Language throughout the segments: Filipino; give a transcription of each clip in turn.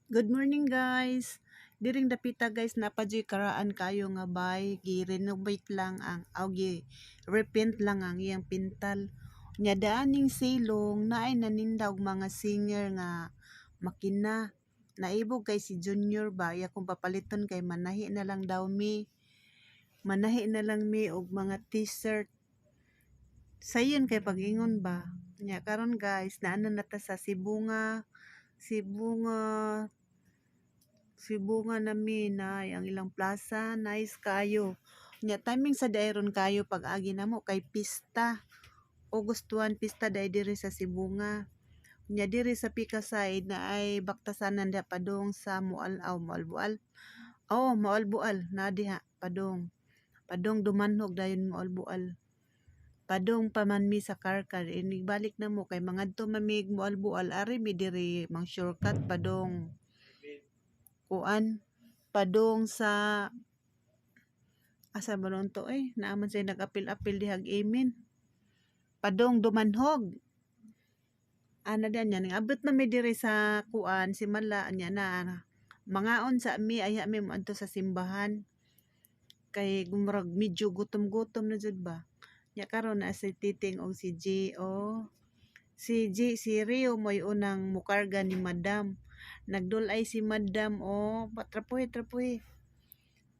Good morning guys. Diring dapita guys napadyoy karaan kayo nga bay gi-renovate lang ang repaint lang ang iyang pintal. Nya daaning silong naay nanindaw mga singer nga makina. Naibog kay si Junior ba iya kung papaliton kay manahi na lang daw mi. Manahi na lang mi og mga t-shirt. Sayon kay pag-ingon ba. Nya karon guys naana na ta sa Sibunga Sibunga nami na ang ilang plaza, nice kayo. Nya timing sa dairon kayo pag agi namo kay pista. August 1 pista dai diri sa Sibunga. Nya diri sa Pika side na ay baktasanan da padong sa Mualbual. Oh, Mualbual na diha padong. Padong dumanhog dayon Mualbual. Padong pamanmi sa Karkar balik na mo kay mangadto mamig Mualbual ari mi diri mang shortcut padong kuan padong sa asa ba nun to naaman say nag-apil-apil dihag imin padong dumanhog ana dan yan abot na mi diri sa kuan si Mala nya na mangaon sa mi aya mi moadto sa simbahan kay gumurag medyo gutom-gutom na jud ba nya karon na si Titing og si G si Rio mo'y unang mukarga ni Madam. Nagdulay si Madam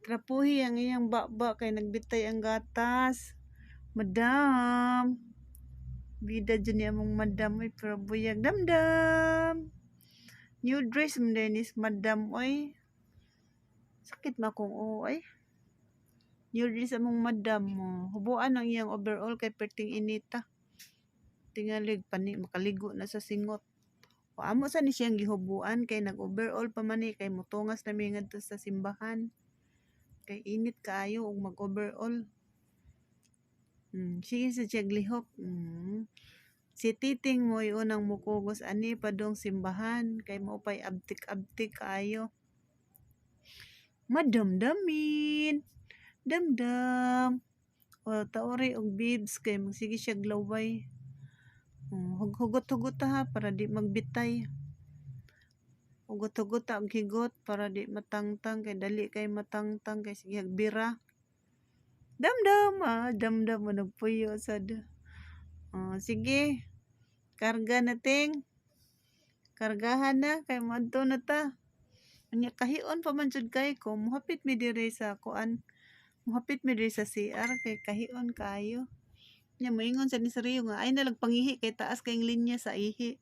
trapuhi ang iyang baba kay nagbitay ang gatas. Madam. Bida dyan niya mong Madam pero buyag damdam. New dress mo denis Madam Sakit ma kong New dress among Madam mo. Hubuan ang iyang overall kay perting inita. Tingalig makaligo na sa singot. O amo sa ni siyang gihubuan kay nag-overall pa man kay mutungas na mi ngadto sa simbahan. Kay init kaayo og mag-overall. Sige sa siya glihok. Si Titing mo'y unang mukugos ani padong simbahan kay maupay abtik-abtik kaayo. Madamdamin. Damdam. O taori og bibs kay magsige siya glaway. Hugot-hugot ha para di magbitay. Hugot-hugot ang higot para di matangtang kay dali kay matangtang kay sige hagbira. Damdam damdam mo nagpuyo sad. Sige. Karga na ting. Kargahan na kay madto na ta. Anya kahion pa man jud kay ko mohapit mi diri sa kuan. Mohapit mi diri sa CR kay kahion kayo. Nya moingon sa ni Rio nga ay nalang pangihi kay taas kayong linya sa ihi.